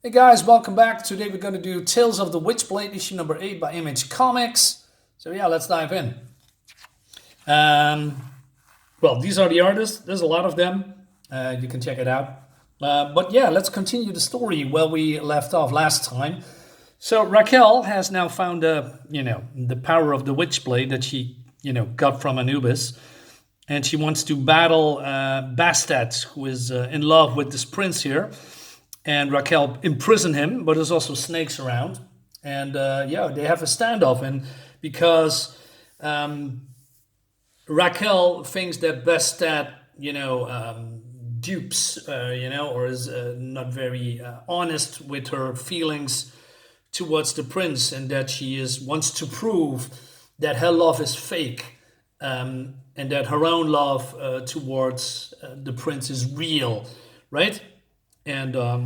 Hey guys, welcome back. Today we're going to do Tales of the Witchblade, issue number 8 by Image Comics. So yeah, let's dive in. Um, well, these are the artists. There's a lot of them. You can check it out. But yeah, let's continue the story where we left off last time. So Raquel has now found the power of the Witchblade that she, got from Anubis. And she wants to battle Bastet, who is in love with this prince here. And Raquel imprison him, but there's also snakes around. And they have a standoff. And because Raquel thinks that Bastet, dupes, or is not very honest with her feelings towards the prince, and that she wants to prove that her love is fake, and that her own love towards the prince is real, right? And they're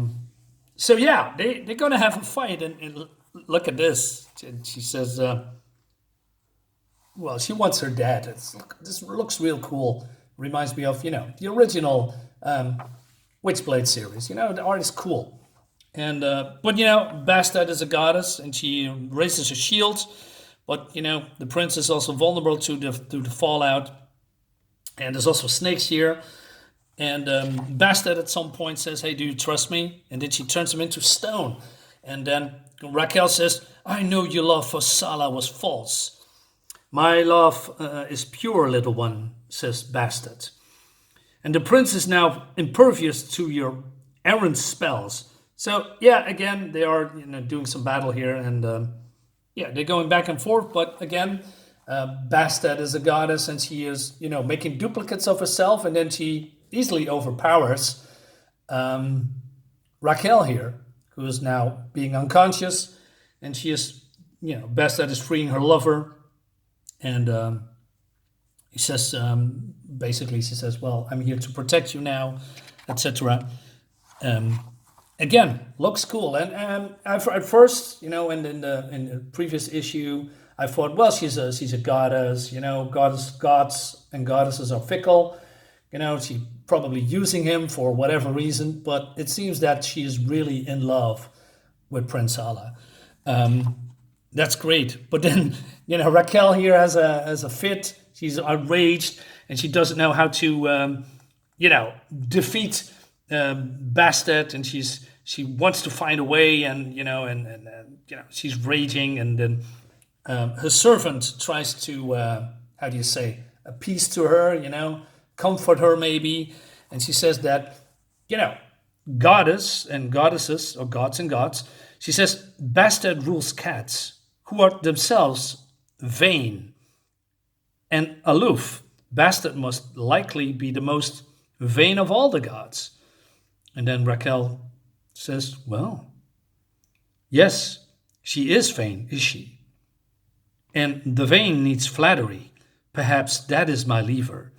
gonna have a fight, and look at this. She says, well, she wants her dad. This looks real cool. Reminds me of the original Witchblade series. The art is cool, and but Bastet is a goddess, and she raises her shield. But the prince is also vulnerable to the fallout, and there's also snakes here. And Bastet at some point says, "Hey, do you trust me?" And then she turns him into stone. And then Raquel says, "I know your love for Sala was false. My love is pure, little one," says Bastet. And the prince is now impervious to your errant spells. So yeah, again, they are doing some battle here, and they're going back and forth. But again, Bastet is a goddess, and she is making duplicates of herself, and then she easily overpowers Raquel here, who is now being unconscious, and she is, Bastet is freeing her lover, and he says, basically, she says, "Well, I'm here to protect you now," etc. Again, looks cool, and at first, in the previous issue, I thought, well, she's a goddess, gods and goddesses are fickle. She probably using him for whatever reason, but it seems that she is really in love with Prince Sala. That's great. But then, Raquel here has a fit. She's outraged, and she doesn't know how to, defeat Bastet, and she wants to find a way, and she's raging, and then her servant tries to, how do you say, appease to her, comfort her maybe, and she says that, goddess and goddesses, or gods and gods, she says Bastet rules cats, who are themselves vain and aloof. Bastet must likely be the most vain of all the gods. And then Raquel says, well, yes, she is vain, is she? And the vain needs flattery. Perhaps that is my lever.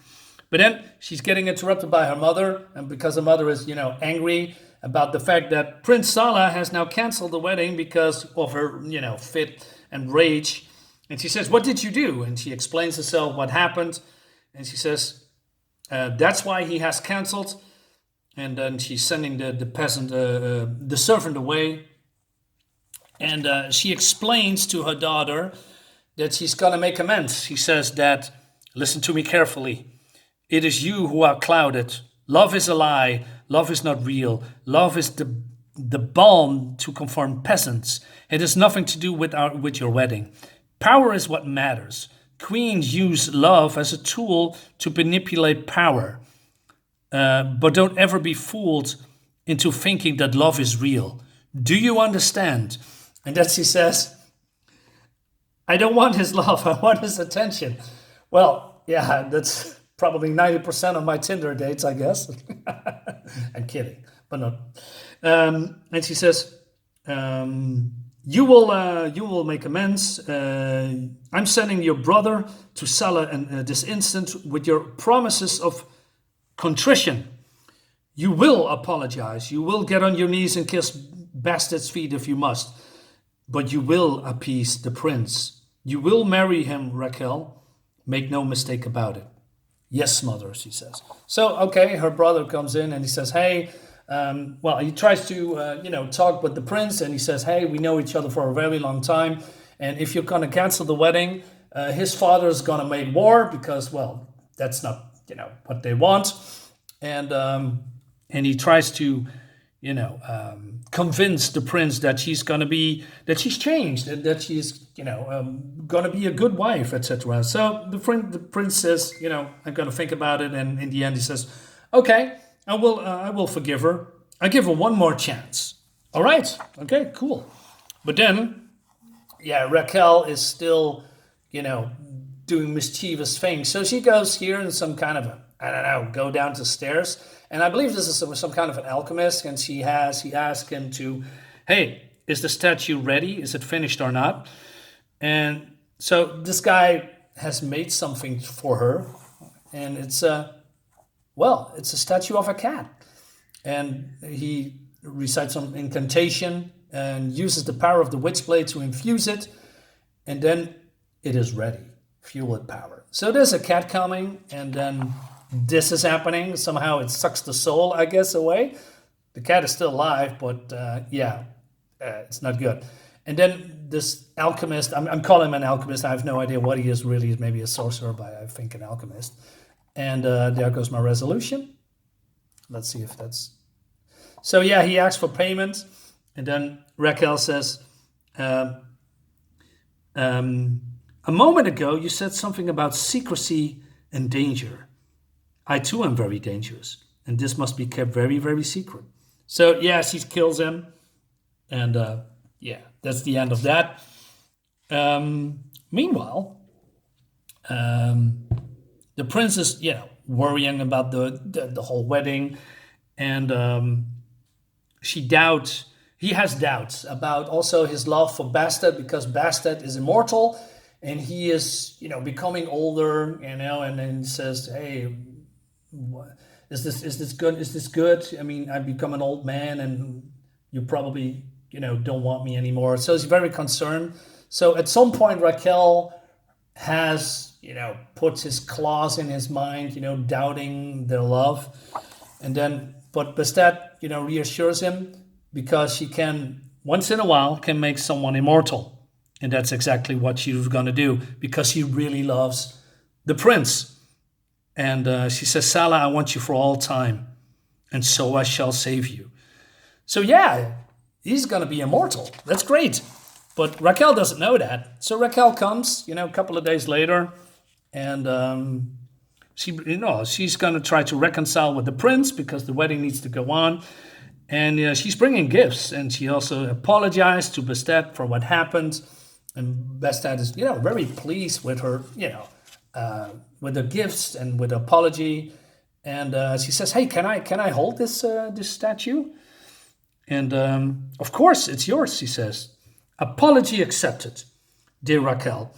But then she's getting interrupted by her mother, and because her mother is, angry about the fact that Prince Sala has now canceled the wedding because of her, fit and rage. And she says, "What did you do?" And she explains herself what happened. And she says, that's why he has canceled. And then she's sending the peasant, the servant away. And she explains to her daughter that she's going to make amends. She says that, "Listen to me carefully. It is you who are clouded. Love is a lie. Love is not real. Love is the balm to conform peasants. It has nothing to do with your wedding. Power is what matters. Queens use love as a tool to manipulate power. But don't ever be fooled into thinking that love is real. Do you understand?" And then she says, "I don't want his love. I want his attention." Well, yeah, that's probably 90% of my Tinder dates, I guess. I'm kidding, but not. And she says, you will make amends. I'm sending your brother to Sala this instant with your promises of contrition. You will apologize. You will get on your knees and kiss Bastet's feet if you must. But you will appease the prince. You will marry him, Raquel. Make no mistake about it. "Yes, mother," she says. So, okay, her brother comes in and he says, "Hey, Well, he tries to, talk with the prince, and he says, hey, we know each other for a very long time. And if you're going to cancel the wedding, his father's going to make war because, well, that's not, what they want. And he tries to, convince the prince that she's changed, and that she's, going to be a good wife, etc. So the prince says, I'm going to think about it. And in the end, he says, okay, I will forgive her. I give her one more chance. All right. Okay, cool. But then, Raquel is still, doing mischievous things. So she goes here in some kind of go down the stairs. And I believe this is some kind of an alchemist. And he asked him to, hey, is the statue ready? Is it finished or not? And so this guy has made something for her. And it's a statue of a cat. And he recites some incantation and uses the power of the Witchblade to infuse it. And then it is ready. Fuel with power. So there's a cat coming, and then this is happening. Somehow it sucks the soul, I guess, away. The cat is still alive, but it's not good. And then this alchemist, I'm calling him an alchemist. I have no idea what he is really. He's maybe a sorcerer, but I think an alchemist. And there goes my resolution. Let's see if that's... So he asks for payment. And then Raquel says, a moment ago, you said something about secrecy and danger. I too am very dangerous, and this must be kept very, very secret. So, she kills him. And, that's the end of that. Meanwhile, the prince is, worrying about the whole wedding. And he has doubts about also his love for Bastet, because Bastet is immortal. And he is, becoming older, and then says, hey, is this good? Is this good? I mean, I've become an old man, and you probably, don't want me anymore. So he's very concerned. So at some point, Raquel has, put his claws in his mind, doubting their love. But Bastet, reassures him, because she can, once in a while, can make someone immortal. And that's exactly what she's going to do, because she really loves the prince. And she says, Salah, I want you for all time, and so I shall save you. So he's going to be immortal. That's great. But Raquel doesn't know that. So Raquel comes, a couple of days later, and she's going to try to reconcile with the prince, because the wedding needs to go on. And she's bringing gifts, and she also apologized to Bastet for what happened. And Bastet is, very pleased with her, with the gifts and with the apology. And she says, hey, can I hold this statue? And of course, it's yours, she says. Apology accepted, dear Raquel.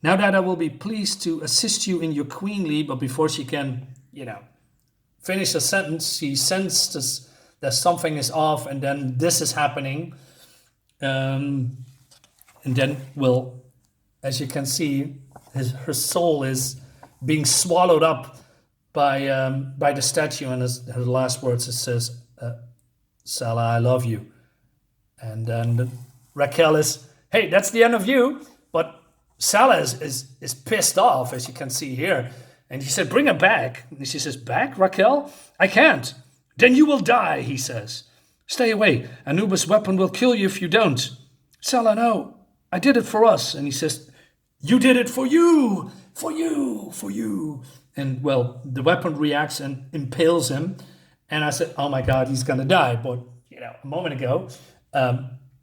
Now that I will be pleased to assist you in your queenly, but before she can, finish the sentence, she senses that something is off, and then this is happening. And then, as you can see, her soul is being swallowed up by the statue. And her last words, it says, Salah, I love you. And then Raquel is, hey, that's the end of you. But Salah is pissed off, as you can see here. And he said, bring her back. And she says, back, Raquel? I can't. Then you will die, he says. Stay away. Anubis' weapon will kill you if you don't. Salah, no. I did it for us. And he says, you did it for you, for you, for you. And, the weapon reacts and impales him. And I said, oh, my God, he's going to die. But, a moment ago,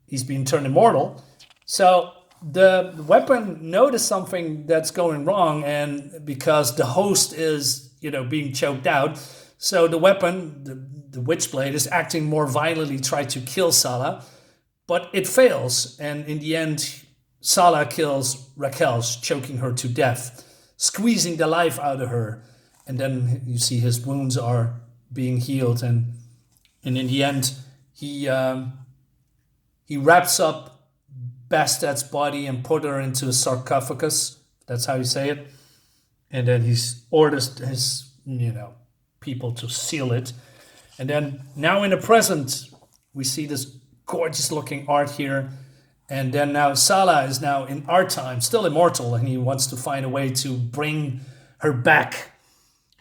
he's been turned immortal. So the weapon noticed something that's going wrong. And because the host is, being choked out. So the weapon, the Witchblade, is acting more violently, try to kill Salah. But it fails, and in the end, Salah kills Raquel, choking her to death, squeezing the life out of her. And then you see his wounds are being healed, and in the end, he wraps up Bastet's body and put her into a sarcophagus. That's how you say it. And then he orders his, people to seal it. And then now in the present, we see this gorgeous looking art here. And then now Salah is now in our time, still immortal, and he wants to find a way to bring her back.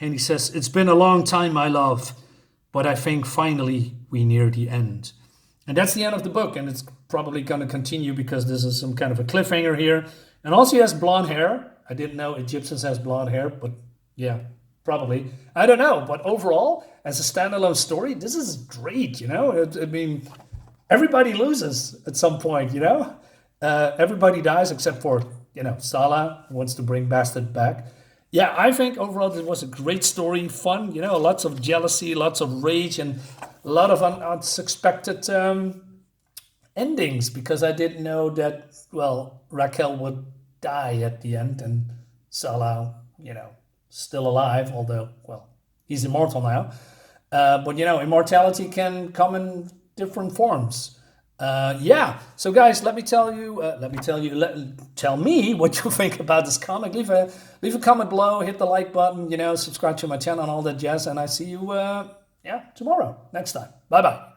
And he says, "It's been a long time, my love, but I think finally we near the end." And that's the end of the book, and it's probably going to continue because this is some kind of a cliffhanger here. And also he has blonde hair. I didn't know Egyptians has blonde hair, but yeah, probably. I don't know, but overall, as a standalone story, this is great, you know? I mean, everybody loses at some point, you know? Everybody dies except for, you know, Salah wants to bring Bastet back. Yeah, I think overall this was a great story, fun, you know, lots of jealousy, lots of rage, and a lot of unexpected endings, because I didn't know that, well, Raquel would die at the end and Salah, you know, still alive, although, well, he's immortal now. But, you know, immortality can come in different forms. Yeah, so guys, tell me what you think about this comic. Leave a comment below, hit the like button, you know, subscribe to my channel and all that jazz, and I see you, tomorrow, next time. Bye-bye.